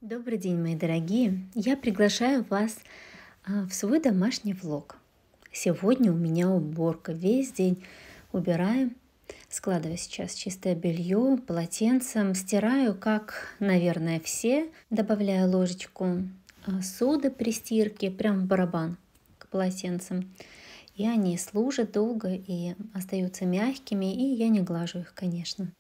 Добрый день, мои дорогие! Я приглашаю вас в свой домашний влог. Сегодня у меня уборка. Весь день убираю, складываю сейчас чистое белье, полотенцем, стираю, как, наверное, все. Добавляю ложечку соды при стирке, прям в барабан к полотенцам. И они служат долго и остаются мягкими, и я не глажу их, конечно.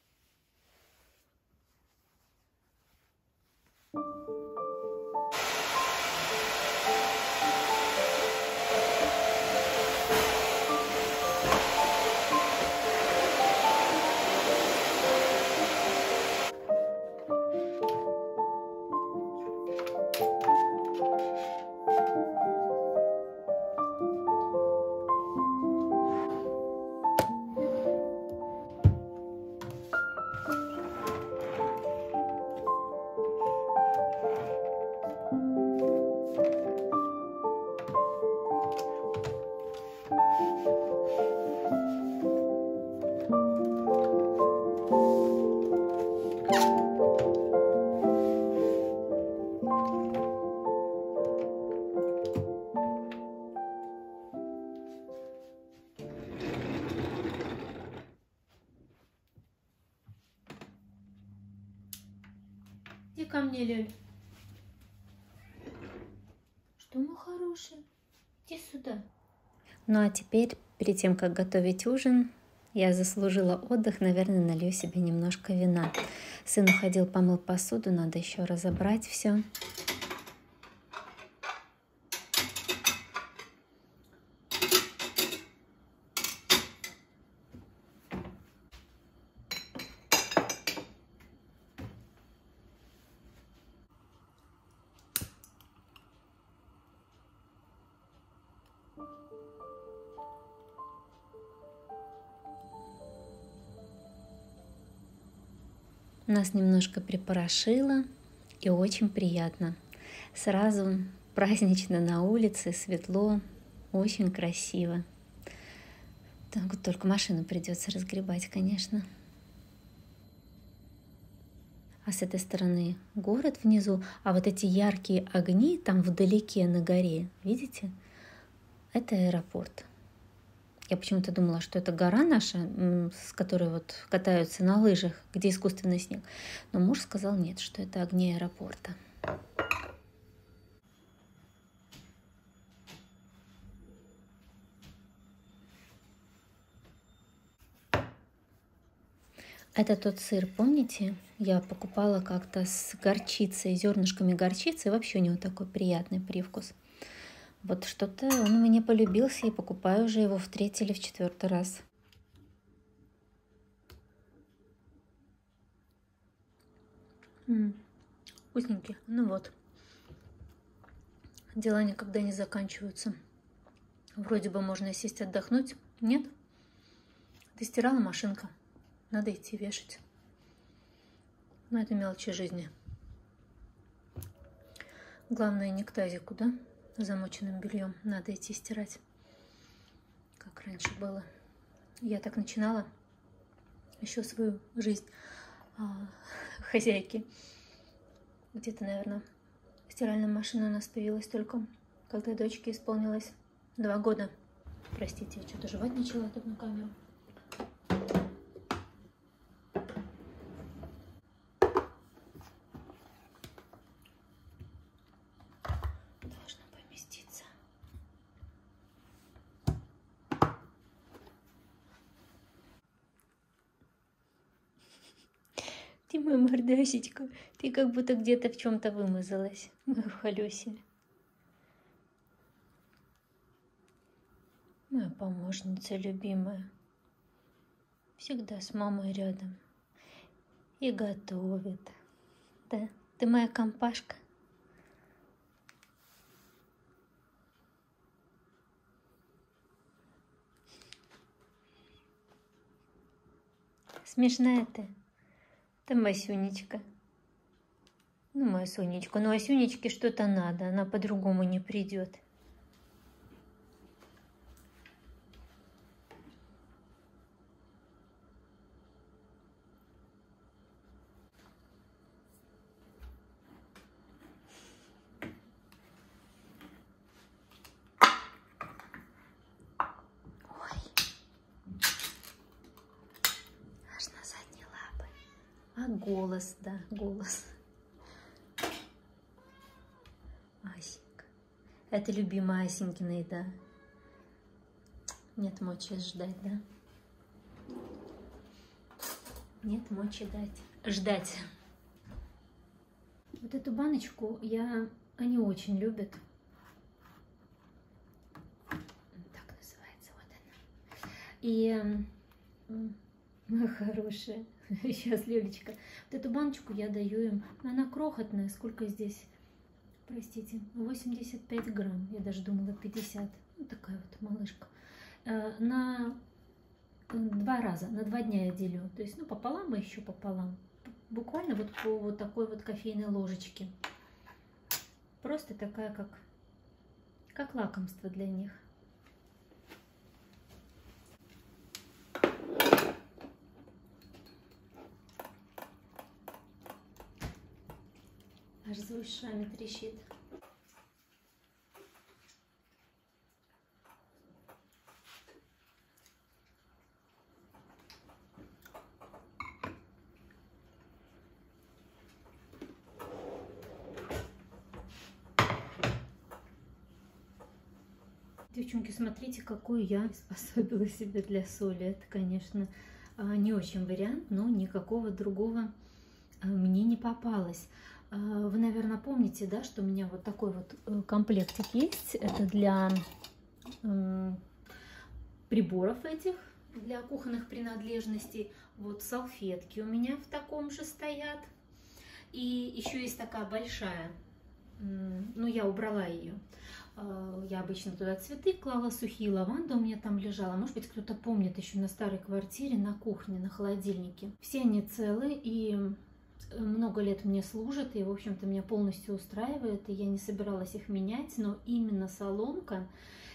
Иди ко мне, Лёль. Что, мой хороший? Иди сюда. Ну а теперь, перед тем, как готовить ужин, я заслужила отдых, наверное, налью себе немножко вина. Сын уходил, помыл посуду, надо еще разобрать все. Нас немножко припорошило и очень приятно. Сразу празднично на улице, светло, очень красиво. Так вот только машину придется разгребать, конечно. А с этой стороны город внизу, а вот эти яркие огни там вдалеке на горе, видите? Это аэропорт. Я почему-то думала, что это гора наша, с которой вот катаются на лыжах, где искусственный снег. Но муж сказал нет, что это огни аэропорта. Это тот сыр, помните? Я покупала как-то с горчицей, зернышками горчицы. И вообще у него такой приятный привкус. Вот что-то он мне полюбился, и покупаю уже его в 3-й или в 4-й раз. Вкусненький. Ну вот. Дела никогда не заканчиваются. Вроде бы можно сесть отдохнуть. Нет? Ты стирала, машинка. Надо идти вешать. Но это мелочи жизни. Главное, не к тазику, да? Замоченным бельем надо идти стирать. Как раньше было. Я так начинала еще свою жизнь хозяйки. Где-то, наверное, стиральная машина у нас появилась только, когда дочке исполнилось 2 года. Простите, я что-то жевать начала тут на камеру. Должно поместиться. Ты моя мордасечка, ты как будто где-то в чем-то вымазалась, моя Халюся. Моя помощница любимая. Всегда с мамой рядом. И готовит. Да, ты моя компашка. Смешная ты. Ты Масюнечка. Ну, моя Сонечка. Ну, а Сюнечке что-то надо. Она по-другому не придет. А голос, да, голос. Асенька. Это любимая Асенькина еда. Нет мочи ждать, да? Нет мочи ждать. Вот эту баночку они очень любят. Так называется, вот она. И, моя хорошая, сейчас, Лёлечка, вот эту баночку я даю им. Она крохотная, сколько здесь? Простите, 85 грамм. Я даже думала 50. Вот такая вот малышка. На 2 раза, на 2 дня я делю. То есть, ну, пополам и еще пополам. Буквально вот по вот такой вот кофейной ложечке. Просто такая, как лакомство для них. Аж за ушами трещит. Девчонки, смотрите, какую я приспособила себе для соли. Это, конечно, не очень вариант, но никакого другого мне не попалось. Вы, наверное, помните, да, что у меня вот такой вот комплектик есть. Это для приборов этих, для кухонных принадлежностей. Вот салфетки у меня в таком же стоят. И еще есть такая большая, но я убрала ее. Я обычно туда цветы клала, сухие, лаванда у меня там лежала. Может быть, кто-то помнит, еще на старой квартире, на кухне, на холодильнике. Все они целы и много лет мне служат, и, в общем-то, меня полностью устраивает, и я не собиралась их менять, но именно соломка,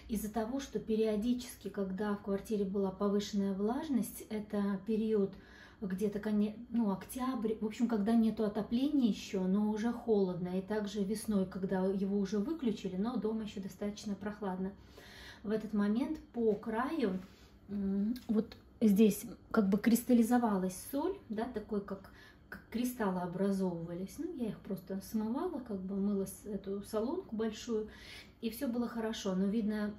из-за того, что периодически, когда в квартире была повышенная влажность, это период где-то октябрь, в общем, когда нету отопления еще, но уже холодно, и также весной, когда его уже выключили, но дома еще достаточно прохладно. В этот момент по краю вот здесь как бы кристаллизовалась соль, да, такой как кристаллы образовывались. Ну, я их просто смывала, как бы мыла эту солонку большую, и все было хорошо. Но видно,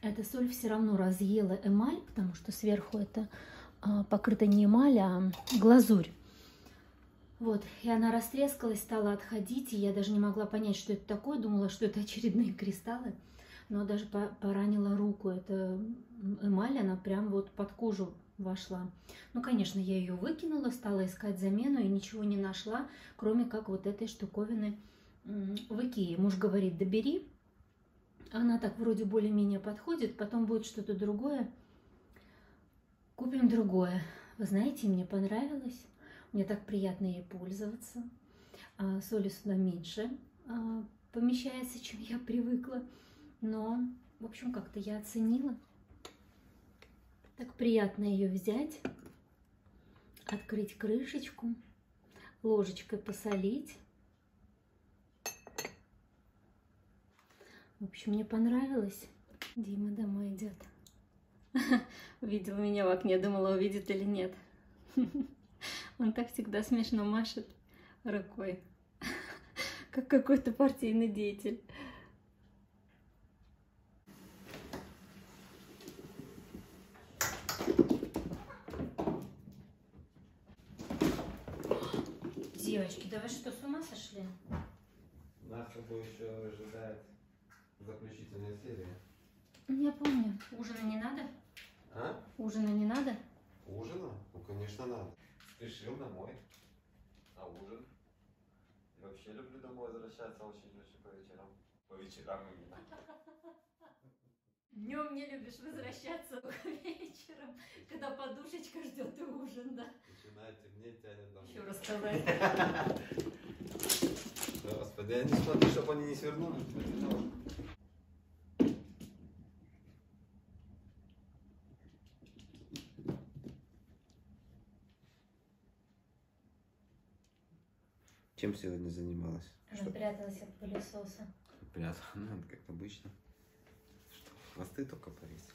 эта соль все равно разъела эмаль, потому что сверху это покрыта не эмаль, а глазурь. Вот, и она растрескалась, стала отходить, и я даже не могла понять, что это такое, думала, что это очередные кристаллы, но даже поранила руку. Это эмаль, она прям вот под кожу вошла. Ну, конечно, я ее выкинула, стала искать замену и ничего не нашла, кроме как вот этой штуковины в Икее. Муж говорит, да бери, она так вроде более-менее подходит, потом будет что-то другое. Купим другое. Вы знаете, мне понравилось. Мне так приятно ей пользоваться. Соли сюда меньше помещается, чем я привыкла. Но, в общем, как-то я оценила. Так приятно ее взять, открыть крышечку, ложечкой посолить. В общем, мне понравилось. Дима домой идет. Увидел меня в окне, думала, увидит или нет. Он так всегда смешно машет рукой, как какой-то партийный деятель. Девочки, да вы что, с ума сошли? Нас с тобой еще ожидает заключительная серия. Я помню. Ужина не надо? А? Ужина не надо? Ужина? Ну, конечно, надо. Спешил домой. А ужин? Я вообще люблю домой возвращаться очень-очень по вечерам. По вечерам именно. Днем не любишь возвращаться вечером, когда подушечка ждет и ужин, да? Начинает темнеть, тянет домой. Еще рассказать. Господи, я не смотрю, чтобы они не свернули. Чем сегодня занималась? Она пряталась от пылесоса. Прятала, ну, как обычно. Что, хвосты только повесили.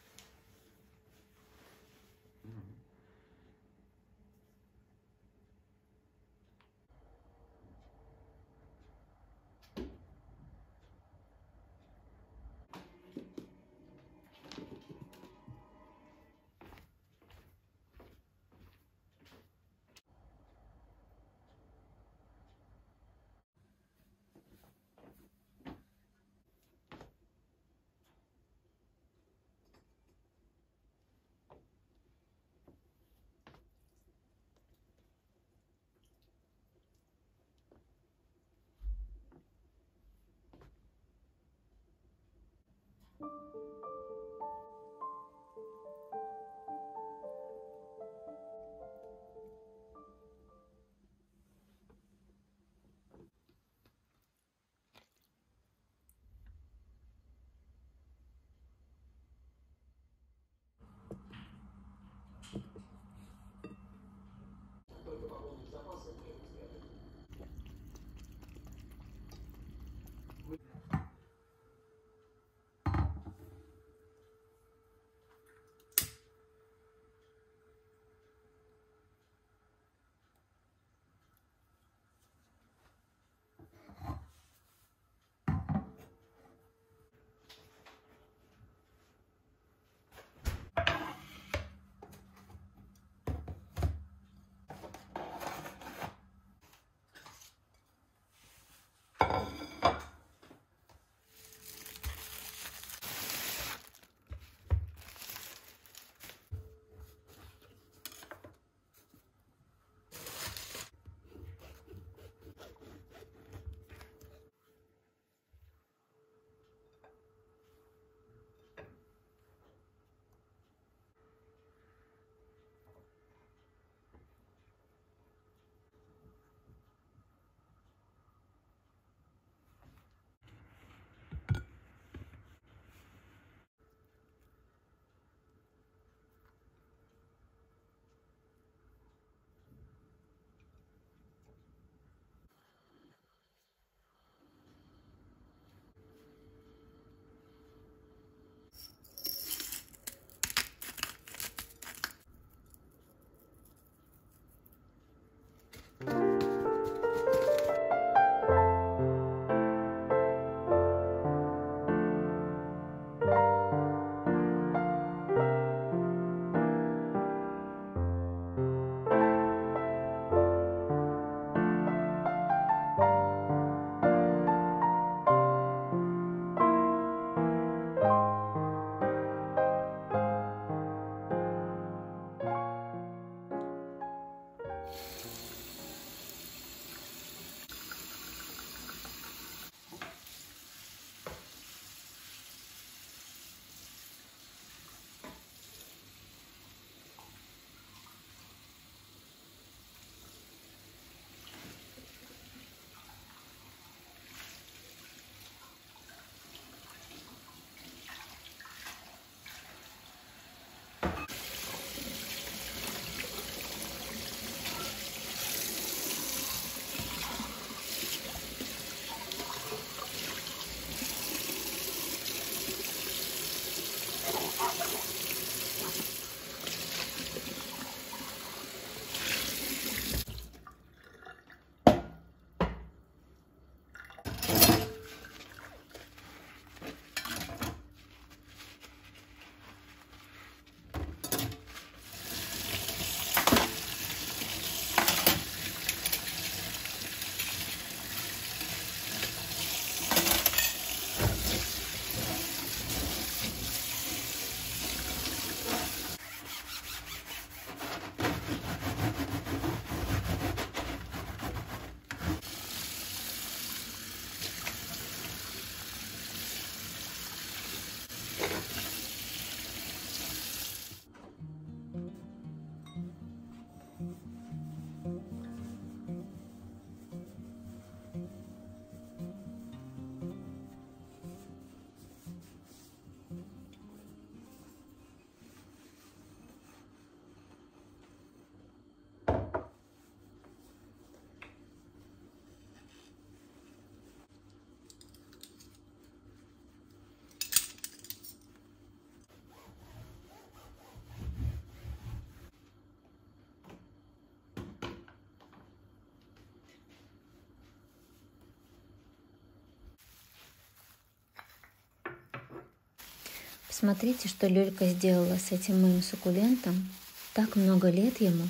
Смотрите, что Лёлька сделала с этим моим суккулентом. Так много лет ему,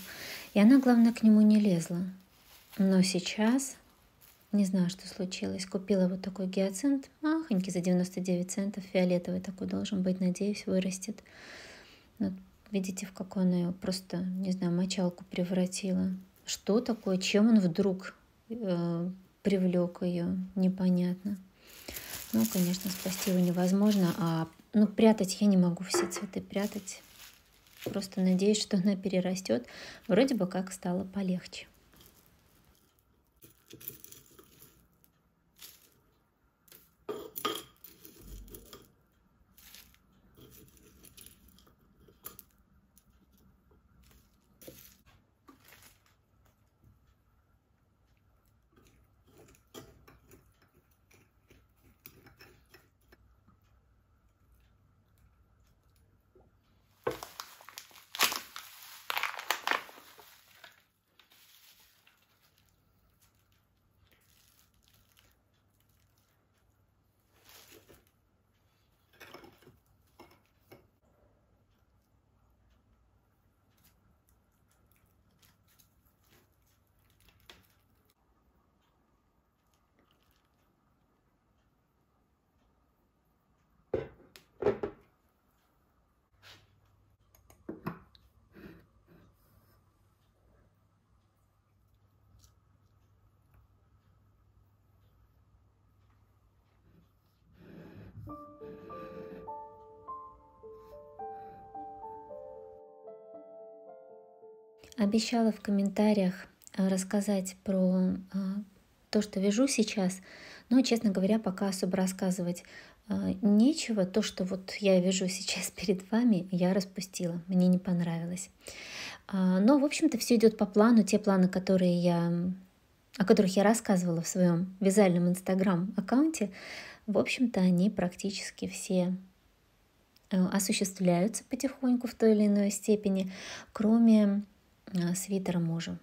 и она, главное, к нему не лезла. Но сейчас, не знаю, что случилось, купила вот такой гиацинт, махонький, за 99 центов, фиолетовый такой должен быть, надеюсь, вырастет. Вот, видите, в какую она ее просто, не знаю, мочалку превратила. Что такое, чем он вдруг привлек ее, непонятно. Ну, конечно, спасти его невозможно, ну, прятать я не могу все цветы прятать. Просто надеюсь, что она перерастет. Вроде бы как стало полегче. Обещала в комментариях рассказать про то, что вяжу сейчас, но, честно говоря, пока особо рассказывать нечего. То, что вот я вяжу сейчас перед вами, я распустила, мне не понравилось. Но, в общем-то, все идет по плану. Те планы, о которых я рассказывала в своем вязальном инстаграм-аккаунте, в общем-то, они практически все осуществляются потихоньку в той или иной степени, кроме свитера мужа.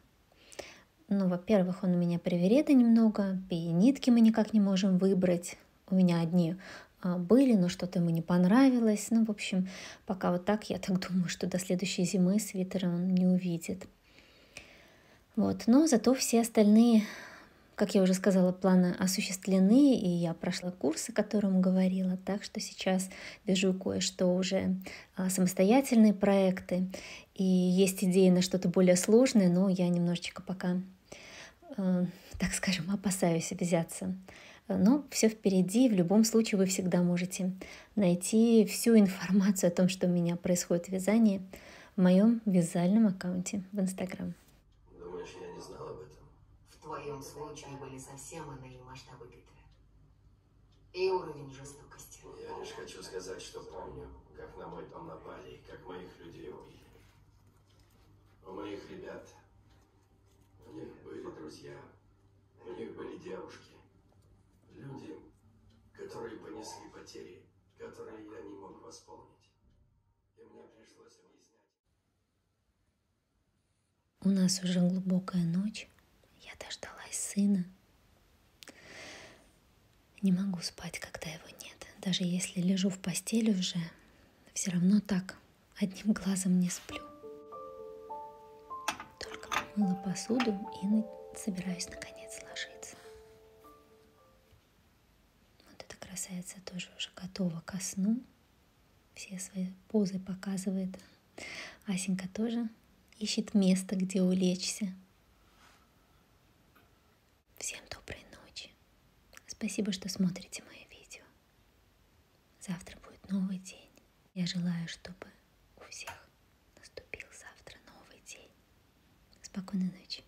Ну, во-первых, он у меня привереда немного, и нитки мы никак не можем выбрать. У меня одни были, но что-то ему не понравилось. Ну, в общем, пока вот так, я так думаю, что до следующей зимы свитера он не увидит. Вот, но зато все остальные, как я уже сказала, планы осуществлены, и я прошла курс, о котором говорила, так что сейчас вяжу кое-что уже самостоятельные проекты, и есть идеи на что-то более сложное, но я немножечко пока, так скажем, опасаюсь взяться. Но все впереди, в любом случае вы всегда можете найти всю информацию о том, что у меня происходит в вязании, в моем вязальном аккаунте в Инстаграм. Думаешь, я не знал об этом? В твоем случае были совсем иные масштабы, Питер. И уровень жестокости. Я лишь хочу сказать, что помню, как на мой дом напали, и как моих людей убили. У моих ребят, у них были друзья, у них были девушки. Люди, которые понесли потери, которые я не мог восполнить. И мне пришлось объяснять. У нас уже глубокая ночь. Я дождалась сына. Не могу спать, когда его нет. Даже если лежу в постели уже, все равно так, одним глазом не сплю. Только помыла посуду и собираюсь наконец ложиться. Вот эта красавица тоже уже готова ко сну. Все свои позы показывает. Асенька тоже ищет место, где улечься. Всем доброй ночи. Спасибо, что смотрите мои видео. Завтра будет новый день. Я желаю, чтобы у всех наступил завтра новый день. Спокойной ночи.